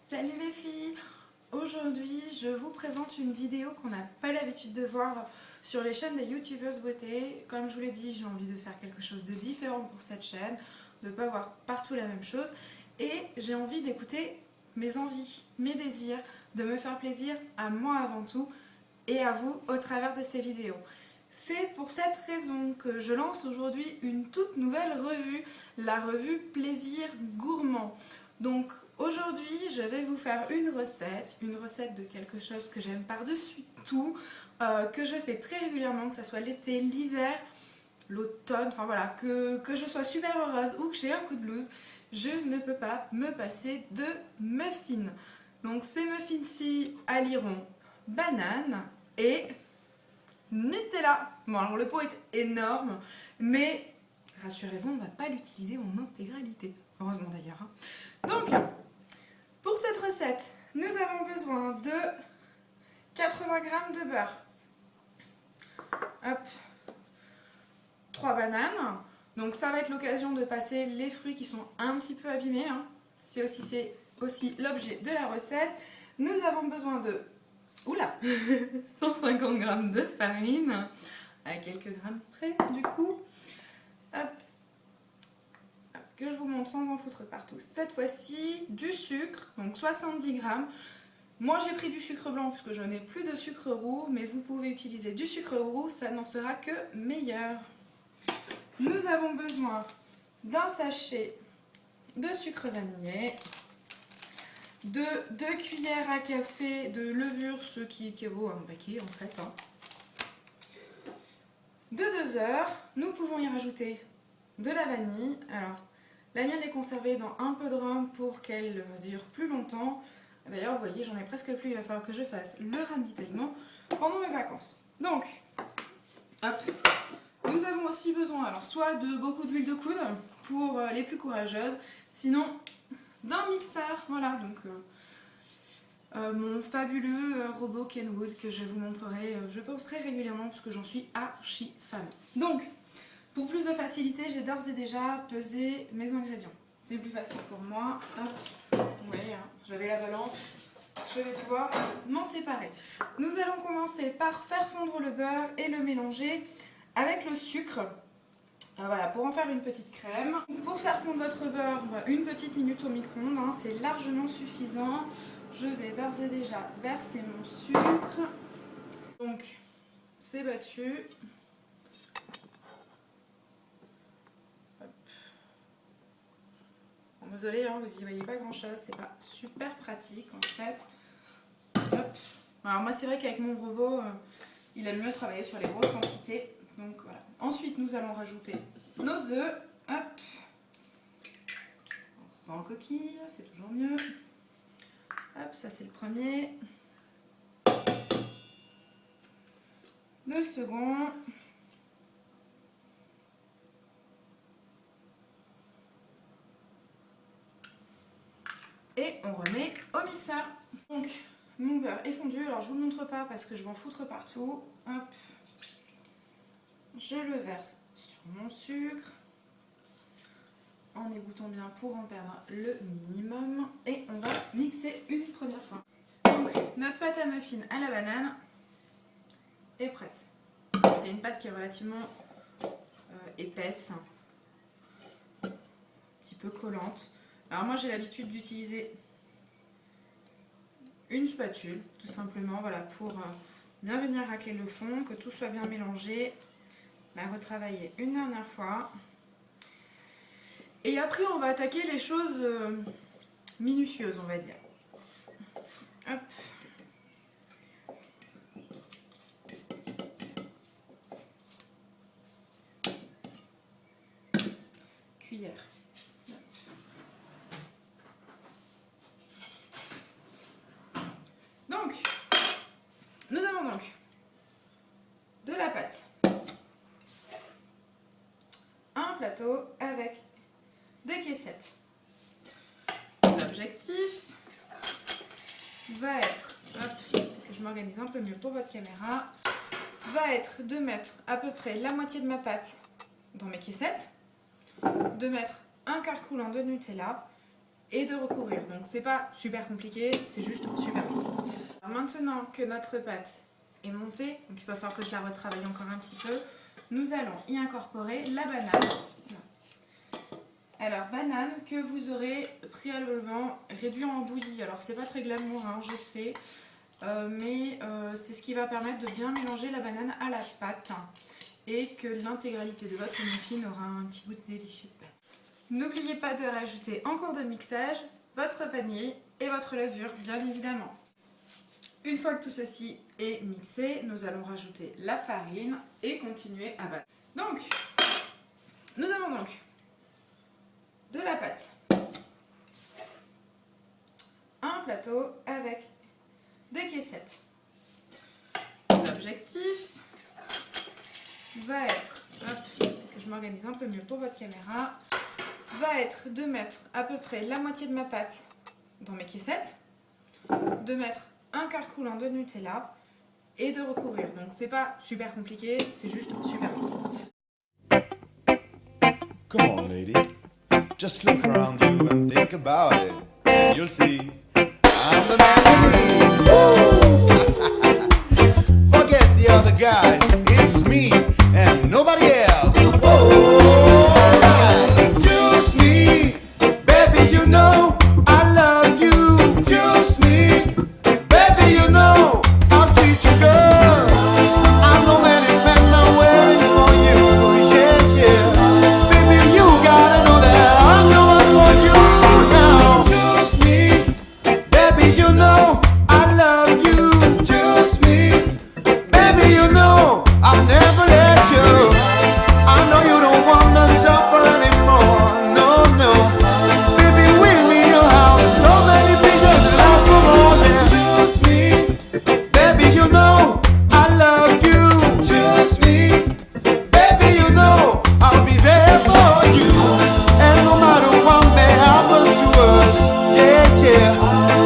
Salut les filles! Aujourd'hui, je vous présente une vidéo qu'on n'a pas l'habitude de voir sur les chaînes des youtubeuses beauté. Comme je vous l'ai dit, j'ai envie de faire quelque chose de différent pour cette chaîne, de ne pas voir partout la même chose. Et j'ai envie d'écouter mes envies, mes désirs, de me faire plaisir à moi avant tout et à vous au travers de ces vidéos. C'est pour cette raison que je lance aujourd'hui une toute nouvelle revue, la revue Plaisir Gourmand. Donc aujourd'hui, je vais vous faire une recette de quelque chose que j'aime par-dessus tout, que je fais très régulièrement, que ce soit l'été, l'hiver, l'automne, enfin voilà, que je sois super heureuse ou que j'ai un coup de blues, je ne peux pas me passer de muffins. Donc ces muffins-ci allieront banane et Nutella. Bon alors le pot est énorme, mais rassurez-vous, on ne va pas l'utiliser en intégralité. Heureusement d'ailleurs. Donc, pour cette recette, nous avons besoin de 80 g de beurre. Hop. 3 bananes. Donc ça va être l'occasion de passer les fruits qui sont un petit peu abîmés. C'est aussi l'objet de la recette. Nous avons besoin de 150 g de farine, à quelques grammes près du coup. Hop. Que je vous montre sans en foutre partout. Cette fois-ci, du sucre, donc 70 g. Moi j'ai pris du sucre blanc puisque je n'ai plus de sucre roux, mais vous pouvez utiliser du sucre roux, ça n'en sera que meilleur. Nous avons besoin d'un sachet de sucre vanillé, de 2 cuillères à café de levure, ce qui équivaut à un paquet en fait. De 2 œufs, nous pouvons y rajouter de la vanille. Alors, la mienne est conservée dans un peu de rhum pour qu'elle dure plus longtemps. D'ailleurs, vous voyez, j'en ai presque plus. Il va falloir que je fasse le ravitaillement pendant mes vacances. Donc, hop. Nous avons aussi besoin, alors soit de beaucoup d'huile de coude pour les plus courageuses, sinon d'un mixeur. Voilà, donc mon fabuleux robot Kenwood que je vous montrerai, je posterai régulièrement parce que j'en suis archi fan. Donc, pour plus de facilité, j'ai d'ores et déjà pesé mes ingrédients. C'est plus facile pour moi. Hop. Vous voyez, j'avais la balance. Je vais pouvoir m'en séparer. Nous allons commencer par faire fondre le beurre et le mélanger avec le sucre. Voilà, pour en faire une petite crème. Pour faire fondre votre beurre, une petite minute au micro-ondes, c'est largement suffisant. Je vais d'ores et déjà verser mon sucre. Donc, c'est battu. Désolée, vous n'y voyez pas grand chose, c'est pas super pratique en fait. Hop. Alors moi c'est vrai qu'avec mon robot, il aime mieux travailler sur les grosses quantités. Donc voilà. Ensuite nous allons rajouter nos œufs. Hop. Sans coquille, c'est toujours mieux. Hop, ça c'est le premier. Le second. Et on remet au mixeur. Donc, mon beurre est fondu. Alors, je ne vous le montre pas parce que je vais en foutre partout. Hop. Je le verse sur mon sucre. En égouttant bien pour en perdre le minimum. Et on va mixer une première fois. Donc, notre pâte à muffins à la banane est prête. C'est une pâte qui est relativement épaisse. Un petit peu collante. Alors moi j'ai l'habitude d'utiliser une spatule, tout simplement, voilà, pour bien venir racler le fond, que tout soit bien mélangé, la retravailler une dernière fois. Et après on va attaquer les choses minutieuses, on va dire. Hop. Cuillère. Donc, nous avons donc de la pâte, un plateau avec des caissettes. L'objectif va être, hop, que je m'organise un peu mieux pour votre caméra, va être de mettre à peu près la moitié de ma pâte dans mes caissettes, de mettre un quart coulant de Nutella et de recouvrir. Donc c'est pas super compliqué, c'est juste super bon. Alors maintenant que notre pâte est montée, donc il va falloir que je la retravaille encore un petit peu, nous allons y incorporer la banane. Alors banane que vous aurez préalablement réduit en bouillie. Alors c'est pas très glamour, hein, je sais, mais c'est ce qui va permettre de bien mélanger la banane à la pâte et que l'intégralité de votre muffin aura un petit goût délicieux de pâte. N'oubliez pas de rajouter en cours de mixage votre vanille et votre levure, bien évidemment. Une fois que tout ceci est mixé, nous allons rajouter la farine et continuer à battre. Donc, nous avons donc de la pâte, un plateau avec des caissettes. L'objectif va être, que je m'organise un peu mieux pour votre caméra, va être de mettre à peu près la moitié de ma pâte dans mes caissettes, de mettre un quart coulant de Nutella et de recouvrir. Donc c'est pas super compliqué, c'est juste super bon. Come on, lady. Just look around you and think about it, and you'll see I'm the man you need. Forget the other guys, it's me and nobody else. Oh, right. Choose me, baby, you know I love you. Choose me, baby, you know I'll treat you good. I know many men are waiting for you, yeah, yeah. Baby, you gotta know that I'm the one for you now. Choose me, baby, you know I love you. Choose me, baby, you know I'll never let you. I know you don't wanna suffer anymore, no, no. Baby, with me you'll have so many pictures that last for more than. Choose me, baby, you know I love you. Choose me, baby, you know I'll be there for you. And no matter what may happen to us, yeah, yeah,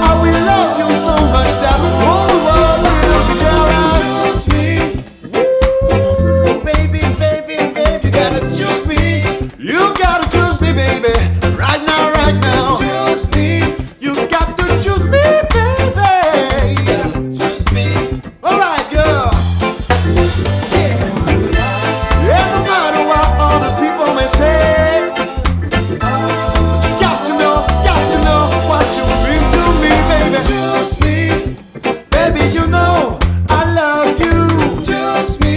I will love you so much that the whole world will be jealous. Choose me, woo, baby, baby, baby, you gotta choose me. You gotta choose me, baby, right now, right now. Choose me, you got to choose me, baby. You gotta choose me. Alright, girl. Yeah. Yeah, no matter what other people may say, you got to know what you bring to me, baby. Choose me, baby, you know I love you. Choose me,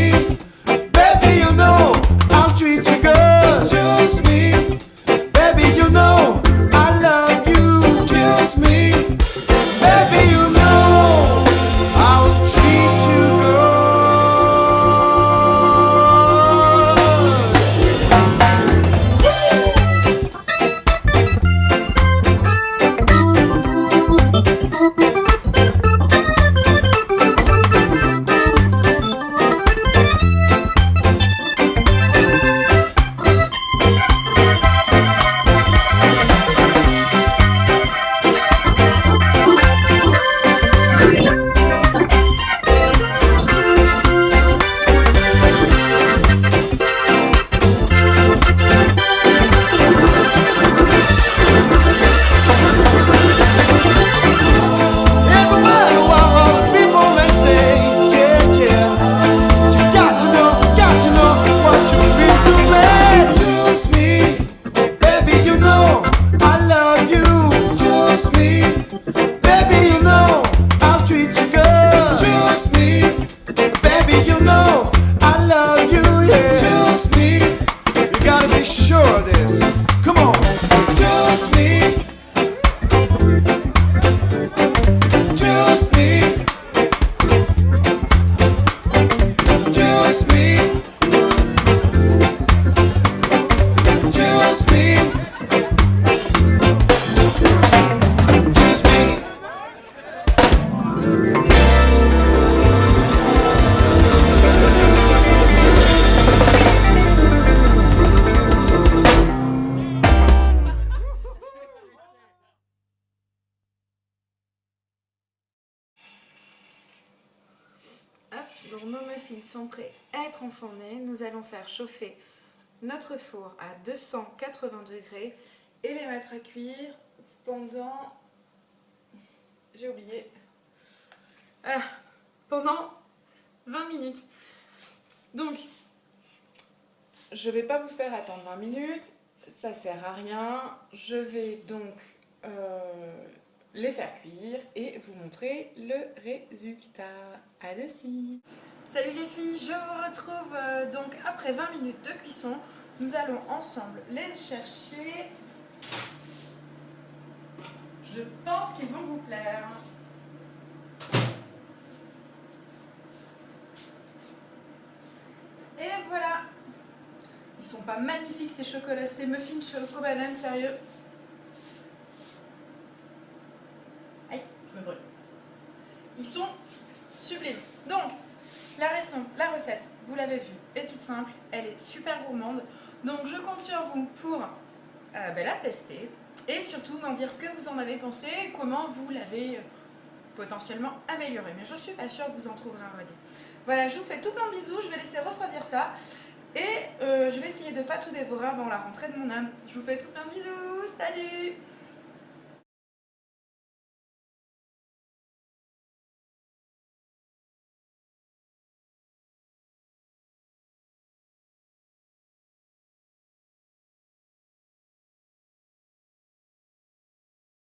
baby, you know I'll treat you good. Choose me, baby, you know I love you. Choose me, baby, you know I'll treat you good. And no matter what other people may say, yeah, yeah, but you got to know what you bring to me. Choose me, baby, you know I love you. Choose me, baby, you know I'll treat you good. Choose me, baby, you know I love you, yeah. Choose me, you gotta be sure of this. Come on, choose me. Choose me. Choose me. Choose me. Choose me. Hop, donc nos muffins sont prêts à être enfournés. Nous allons faire chauffer notre four à 280 degrés et les mettre à cuire pendant... J'ai oublié. Ah, pendant 20 minutes. Donc, je vais pas vous faire attendre 20 minutes, ça sert à rien. Je vais donc les faire cuire et vous montrer le résultat. À de suite. Salut les filles, je vous retrouve donc après 20 minutes de cuisson. Nous allons ensemble les chercher. Je pense qu'ils vont vous plaire. Et voilà. Ils sont pas magnifiques ces chocolats, ces muffins choco banane, sérieux. Aïe, je me brûle. Ils sont sublimes. Donc, la recette, vous l'avez vue, est toute simple. Elle est super gourmande. Donc, je compte sur vous pour la tester. Et surtout, m'en dire ce que vous en avez pensé, comment vous l'avez potentiellement améliorée. Mais je suis pas sûre que vous en trouverez à redire. Voilà, je vous fais tout plein de bisous. Je vais laisser refroidir ça. Et je vais essayer de ne pas tout dévorer avant la rentrée de mon âme. Je vous fais tout plein de bisous. Salut!